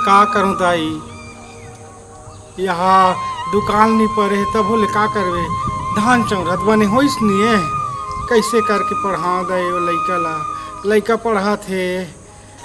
का करूँ दाई, यहाँ दुकान नहीं पड़े तब बोले का करवे, धान चौरत बने हो इसलिए कैसे करके पढ़ा दे वो लड़का ला, लड़का पढ़ा थे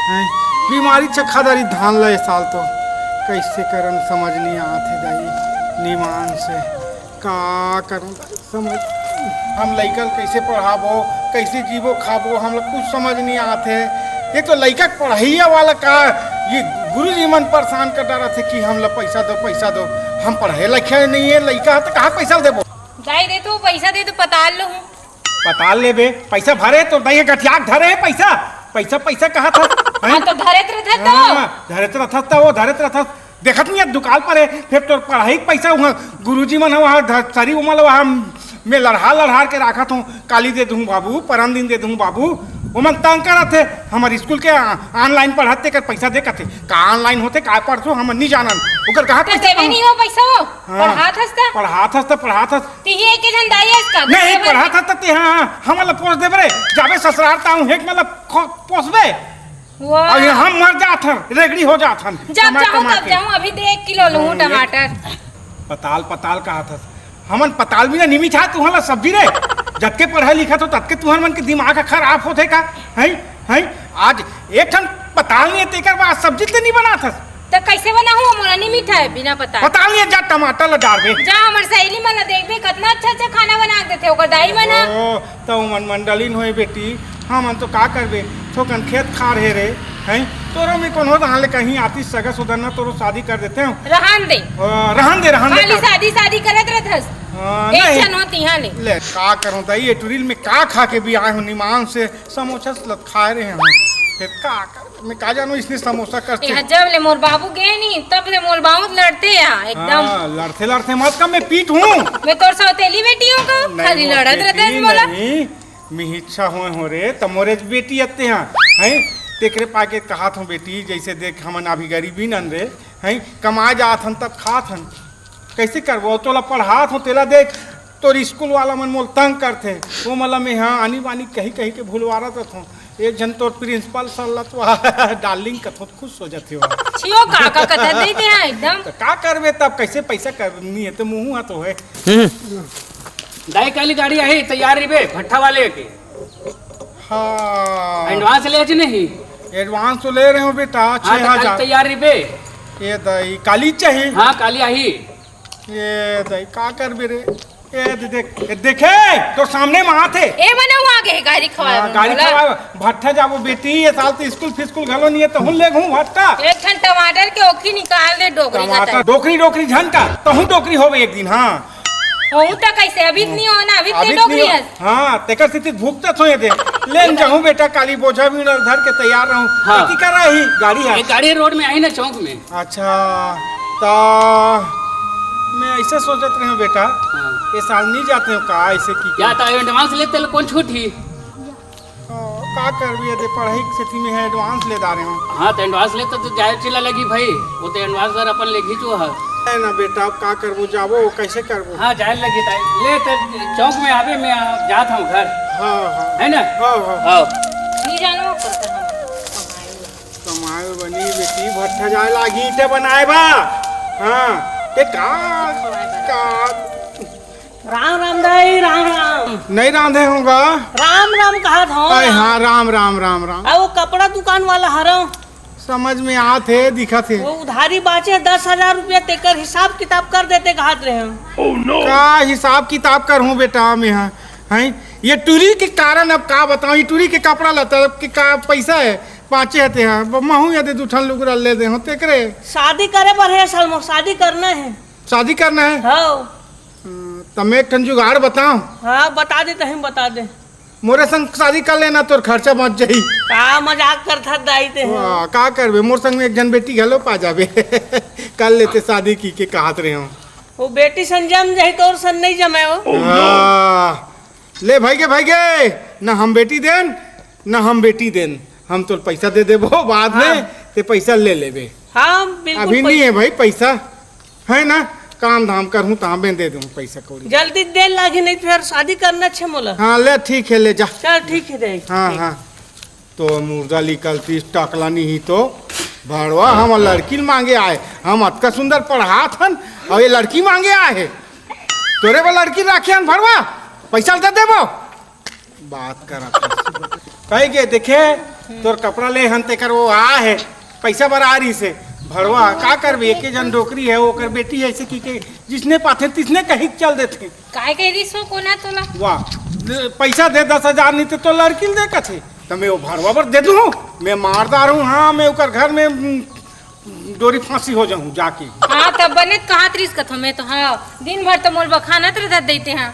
हैं बीमारी चखादारी धान ला साल तो कैसे करन समझ नहीं आते दाई निमान से का करूँ समझ हम लड़का कैसे पढ़ाबो कैसे जीवो खाबो हम लोग कुछ समझ नहीं आते। ये तो लड़का पढ़ाइया वाला का ये गुरु जी मन परेशान कर रहा थे कि हम लोग पैसा दो हम पढ़े लिखे नहीं है लड़का तो कहाँ पैसा देबो जाई दे तो पैसा दे तो पताल लो पताल लेबे पैसा भरे तो नहीं गठियाक धरे पैसा पैसा पैसा कहा था तो धरत रहता तो वो धरत रहता देखत नहीं दुकान पर है फिर तो पढ़ाई पैसा वहाँ गुरुजी मन वहाँ सरी उमल वहाँ मैं लड़हा के रखा हूँ काली दे दूँ बाबू परम दिन दे दूँ बाबू वो मन तंग करा थे हमारे स्कूल के ऑनलाइन पढ़ाते कर पैसा दे करते का ऑनलाइन होते का पढ़ते हम नहीं जानन ओकर कहा पैसा देवे नहीं हो पैसा वो पढ़ात हस तिही के जन दाई इसका नहीं पढ़ात हस ते हां हमला पोस देबे रे जाबे ससुरालता हूं हेक मतलब पोसबे और हम मर जात हन रेगड़ी हो जात हन जब जाऊं अभी दे 1 किलो लूं टमाटर पताल कहा था हमन पताल भी ना निमी छा तुहला सब्जी रे जतके पढ़ा लिखा तो ततके तुहर मन के दिमाग खराब होथे का हैं आज एक ठन पताल नहीं तेकर बाद सब्जी ते नहीं बनात हस तो कैसे बनाऊं मोला नहीं मीठा है बिना पताल नहीं जा टमाटर ल डालबे जा हमर सहेली मन देखबे कितना अच्छा खाना बना देथे ओकर दाई बना तो मन मंडलिन होई बेटी हमन तो का करबे थोकन खेत खा रहे रे हैं तोरो में कौन हो हाले कहीं आती सगा सुधरना तोरो शादी कर देते हो रहन दे खाली शादी करत रहथस एक जन होती हां ले का करूं त ये टुरिल में का खा के भी आए हो निमान से समोसा लत खाए रहे हम फिर का मैं का जानू इसने समोसा करते यहां जब ले मोर बाबू गए नहीं तब ले मोर बाबू लड़ते हैं एकदम लड़ते मत कम मैं पीट हूं मैं तोर सौतेली बेटी हूं का खाली लड़त रहते मोला मी इच्छा हो रे त मोरे बेटी आते हैं तेकरे पाके कहात हूँ बेटी जैसे देख हमन अभी गरीबी नन रे हैं कमा जात हन तब खात हन कैसे करबो तोला पढ़ात हूँ तेला देख तोर स्कूल वाला मन मोल तंग करथे वो मला में हाँ आनी बानी कहीं के भूलवारत हूँ एक जन तोर प्रिंसिपल सर तो डार्लिंग कथो खुश हो जाते हो छियो काका कथा देते हैं एकदम तो का करबे तब कैसे पैसा करनी है तो मुंह हाथ है दाई काली गाड़ी आई तैयार रे बे भट्ठा वाले के हाँ एडवांस ले ज नहीं एडवांस तो ले रहे हो बेटा 6000 तैयार रे बे ये दई काली चाहिए हाँ काली आई ये दई का कर बे रे ये देखे तो सामने वहां थे ए बना हुआ आगे गाड़ी खवा भट्ठा जाबो बेटी ये साल तो स्कूल फिस्कूल घलो नहीं है तो हुन ले घूं भट्टा एक ठन टमाटर के ओखी निकाल दे डोकरी का डोकरी झनका तो हूं डोकरी होवे एक दिन हां ओ तो कैसे अभी नहीं हो ना अभी ते डोकरी है हां तेकर स्थिति भूखता थोए दे लेन जाऊं बेटा काली बोझा भी धर के तैयार रहूं खेती कर रही गाड़ी है एक गाड़ी रोड में आई ना चौक में अच्छा तो मैं ऐसे सोचत रही हूं बेटा ये साल नहीं जाते हो का ऐसे की क्या तो एडवांस लेते कौन छूटी का कर भी दे पढ़ाई की स्थिति में है एडवांस ले दा रहे हो हां तो एडवांस लेते तो जाहिर चिल्ला लगी भाई वो तो एडवांस सर अपन ले घिचो है ना बेटा अब का करबो जाबो कैसे करबो हां जाहिर लगी ताई ले तो चौक में आवे मैं जात हूं घर हां है ना हां नहीं जानो करता कमाए बनी बेटी भट्ठा जाए लागी ईटे बनाए बा हां ये का राम दाई राम नहीं रांधे होगा राम कहा था हाँ राम वो कपड़ा दुकान वाला हरो समझ में आते दिखा थे वो उधारी बाचे 10,000 रुपया तेकर हिसाब किताब कर देते कहत रहे का हिसाब किताब कर हूँ बेटा मैं हैं ये टूरी के कारण अब का बताऊँ ये टूरी के कपड़ा लता के का पैसा है 5 हते हैं महू यदि दूठन लुगरा ले दे होते करे शादी करे पर है साल में शादी करना है शादी करना है हाँ तब एक ठन जुगाड़ बताओ हाँ बता दे तहीं बता दे मोरे संग शादी कर लेना तोर खर्चा बच जाई का मजाक करता दाई ते का करबे मोर संग में एक जन बेटी घलो पा जाबे कर लेते शादी की के कहत रहे हो वो बेटी संजम जही तोर सन नहीं जमे हो ले भाई गे ना हम बेटी देन ना हम बेटी देन हम तो पैसा दे देबो बाद में ते पैसा ले लेबे हाँ बिल्कुल अभी नहीं है भाई पैसा है ना काम धाम करहूं ता में दे दूं पैसा कौड़ी जल्दी दे लागी नहीं फिर शादी करना छे मोला हाँ ले ठीक है ले जा चल ठीक है दे हाँ तो मुर्दा निकलती टकला नहीं तो भड़वा हम लड़की मांगे आए, हम अतका सुंदर पढ़ात हन और ये लड़की मांगे आए है। तोरे वो लड़की राखे हन भड़वा, पैसा दे देबो। बात कर कह गे देखे तोर कपड़ा ले हन तेकर वो आ है पैसा बरारी से। भड़वा का करबे, एक जन डोकरी है ओकर बेटी ऐसे की के जिसने पाथे तिसने कहीं चल देथे। काय कह रही सो कोना तोला? वाह पैसा दे 10,000 नहीं तो लड़की दे कथे तो मैं वो भड़वा पर दे दूँ। मैं मारदार हूँ, हाँ मैं ओकर घर में डोरी फांसी हो जाऊँ जाके। हाँ तब बने कहा त्रिस कथो में तो हाँ दिन भर तो मोल बखाना तर धर देते हैं।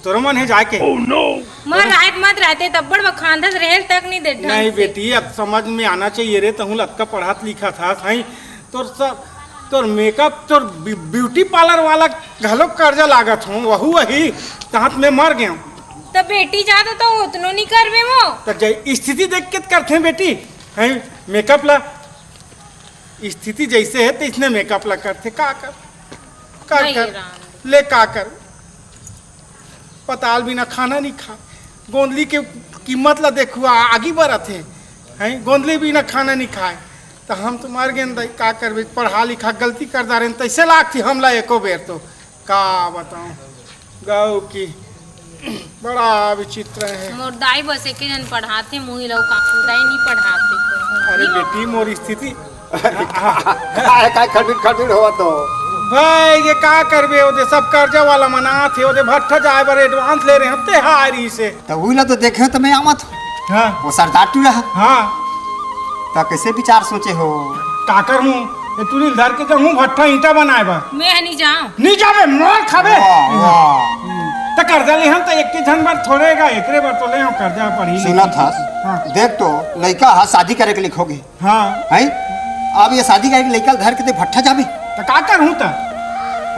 तोरा मन है जाके? मर रात मत रहते तब बड़ बखान रहेल तक नहीं दे। नहीं बेटी अब समझ में आना चाहिए रे, तहूँ लतका पढ़ात लिखा था सही। तोर मेकअप तोर ब्यूटी पार्लर वाला घलो कर्जा लागत हूँ वही तहत में मर गया। तब बेटी जाता तो उतनो नहीं करबे वो। तो स्थिति देख के करते हैं बेटी हैं मेकअप ला, स्थिति जैसे है तो इसने मेकअप ला करते का कर ले का कर। पताल बिना खाना नहीं खा, गोंदली के कीमत ला देखो आगे बढ़त है गोंदली बिना खाना नहीं खाए तो हम तो मर गए। का करबे, पढ़ा लिखा गलती कर दा रहे तैसे लाग थी हमला एको बेर तो का बताऊं। गाँव की बड़ा विचित्र है। मोर दाई बस एक जन पढ़ाते मुही लो काकू दाई नहीं पढ़ाते। अरे बेटी मोर स्थिति काय खटखट होवा तो भाई ये का करबे, ओदे सब कर्जा वाला मना थे, ओदे भट्ठा जाए बर एडवांस ले रहे हैं तेहारी से। तो वही तो देखे तो मैं आमत हाँ वो सरदार टू रहा। हाँ तो कैसे विचार सोचे हो? का करूं ये तू धर के जाऊं भट्ठा ईंटा बनाए बा। मैं नहीं जाऊं। नहीं जावे मोर खाबे वाह तो कर्जा ले हम तो एक के जन बार थोड़ेगा एकरे बार तो ले हम कर्जा पड़ी। सुना था हाँ। देख तो लड़का हा शादी करे के लिखोगे हाँ हैं, अब ये शादी करे के लड़का घर के भट्ठा जाबे तो का करूं तो?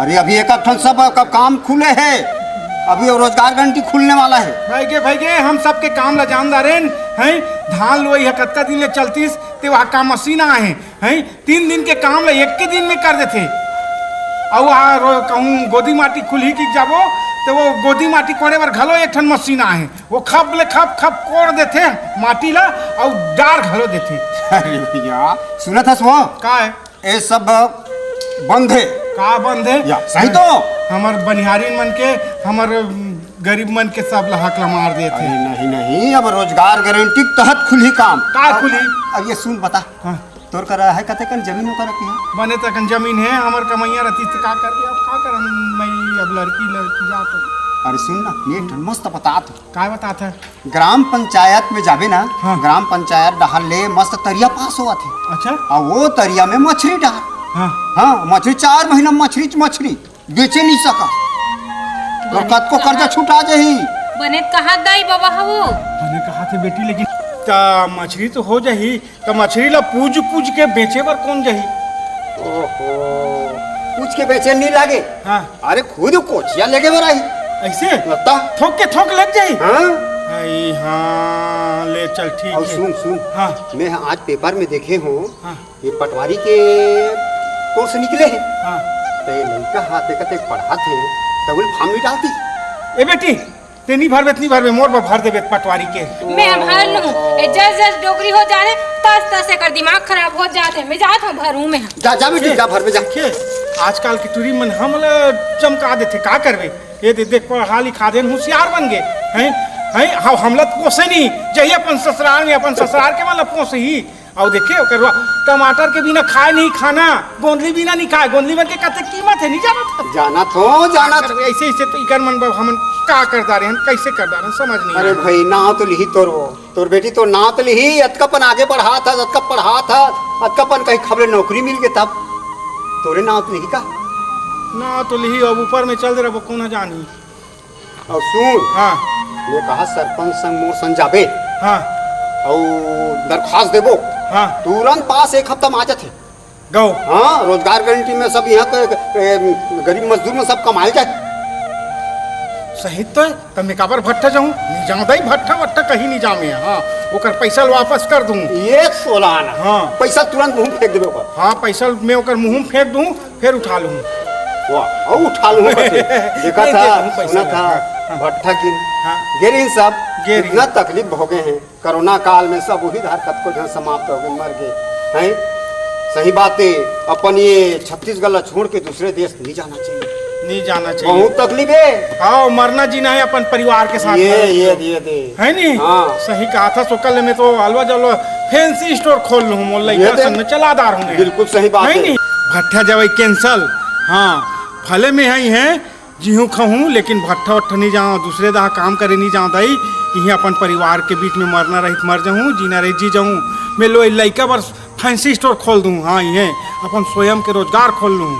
अरे अभी एक ठन सब का काम खुले है, अभी रोजगार गारंटी खुलने वाला है। भाई गे हम सबके काम ला जानदार हैं। धान लोई है कत्ता दिन ले चलतीस ते वहाँ का मशीन आए हैं 3 दिन के काम ला एक के दिन में कर देते। और कहूँ गोदी माटी खुली की जाबो तो वो गोदी माटी कोड़े बार घलो एक ठन मशीन आए वो खप ले खप कोड़ देते माटी ला और डार घलो देते। अरे भैया सुना था सो का है ये सब बंद है। का बंद है या सही तो हमार बनिहारी मन के हमार गरीब मन के सब हकला मार देते। अरे नहीं अब रोजगार गारंटी के तहत खुली काम का खुली? अब ये सुन बता हाँ तोर कर है कते कन जमीन होकर रखी है बने तक जमीन है हमार कमैया रहती तो का कर दिया अब का कर मैं अब लड़की जा तो। अरे सुन ना ये मस्त बतात का बतात है ग्राम पंचायत में जाबे ना। हाँ। ग्राम पंचायत डहल ले मस्त तरिया पास हुआ थे अच्छा और वो तरिया में मछली डाल। हाँ हाँ मछली 4 महीना मछली बेचे नहीं सका तो कद को कर्जा छुटा जाही। बने कहा दाई बाबा हो मैंने कहा थे बेटी लेकिन मछली तो हो जाही तो मछली ला पूज के बेचे बर कौन जाही? ओहो पूछ के बेचे नहीं लागे। हाँ अरे खुद कोचिया लेके बराई ऐसे लगता थोक के थोक लग जाही। हाँ आई हाँ ले चल ठीक और है। सुन हाँ मैं आज पेपर में देखे हूँ हाँ ये पटवारी के कोर्स निकले हैं। हाँ तो ये लड़का हाथ देखते पढ़ा थे तो वो फार्म में डालती। ए बेटी ते नहीं भरबे मोर पर भर देबे पटवारी के। मैं भर लूं जस डोकरी हो जाने तस से कर दिमाग खराब हो जाते मैं जात हूं भरूं में। जा बेटी जा भर में जा। देखिए आजकल की टूरी मन हमला चमका देते का करबे ये देख पढ़ा लिखा दे होशियार बन गए हैं हमला पोसे नहीं जही अपन ससुराल में अपन ससुराल के वाला पोसे ही। और देखिए ओकर टमाटर के बिना खाए नहीं खाना, गोंदली बिना नहीं खाए, गोंदली मन के कते कीमत है नहीं जाना तो ऐसे तो इकर मन हमन का कर दा रहे हैं कैसे कर दा रहे हैं समझ नहीं। अरे भाई ना तो लिही तोर बेटी तो ना तो लिही अतकापन आगे बढ़ा था अतकापन कहीं खबरें नौकरी मिल गए तब तोरे ना तो लिही का ना तो लिही अब ऊपर में चल दे रहा कौन जानी। और सुन हाँ मैं कहा सरपंच संग मोर संग जाबे हाँ और दरख्वास्त देबो हाँ तुरंत पास 1 हफ्ता में आ जाते। गौ हाँ रोजगार गारंटी में सब यहाँ के गरीब मजदूर में सब कमाए जाए। सही तो है तब मैं काबर भट्टा जाऊँ नहीं जाऊँ दई भट्टा कहीं नहीं जाऊँ मैं। हाँ ओकर पैसा वापस कर दूँ 116 आना। हाँ पैसा तुरंत मुँह फेंक देबे ऊपर। हाँ पैसा मैं ओकर मुँह फेंक दूँ फिर उठा लूँ। वाह और उठा लूँ देखा था सुना था भट्टा की गिरी सब इतना तकलीफ हो गए हैं कोरोना काल में सब वही हरकत को जहाँ समाप्त हो गए मर गए। हैं? सही बात है, अपन ये छत्तीसगढ़ छोड़ के दूसरे देश नहीं जाना चाहिए। नहीं जाना चाहिए। बहुत तकलीफ है। हाँ, मरना जीना है अपन परिवार के साथ। ये है नहीं? हाँ। सही कहा था। सुकल में तो अलवा जलवा फैंसी स्टोर खोल लूँ, मोल संग में चलादार होंगे। बिल्कुल सही बात है। नहीं भट्ठा जब कैंसल। हाँ, भले में ही है जीहू खहूँ, लेकिन भट्ठा उट्ठा नहीं जाऊँ, दूसरे दहा काम करे नहीं जाऊँ दाई। यही अपन परिवार के बीच में मरना रहित मर जाऊँ, जीना रहित जी जाऊँ। मैं लो लड़का बस फैंसी स्टोर खोल दूँ। हाँ, ये अपन स्वयं के रोजगार खोल लूँ।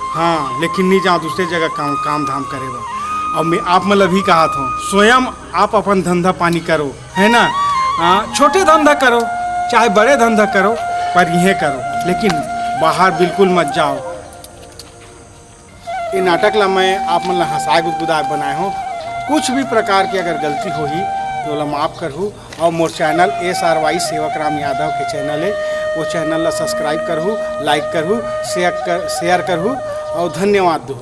हाँ, लेकिन नहीं जाऊँ दूसरे जगह काम धाम करे बा। और मैं आप मतलब ही कहा था, स्वयं आप अपन धंधा पानी करो, है ना? हाँ, छोटे धंधा करो चाहे बड़े धंधा करो, पर यह करो, लेकिन बाहर बिल्कुल मत जाओ। ये नाटक ला मैं आप मतलब हंसाए गुदगुदाए बनाए हो। कुछ भी प्रकार की अगर गलती हो ही तो ला माफ़ करहूँ। और मोर चैनल SRY सेवक राम यादव के चैनल है, वो चैनल ला सब्सक्राइब करहूँ, लाइक करहूँ, शेयर करहूँ और धन्यवाद दूँ।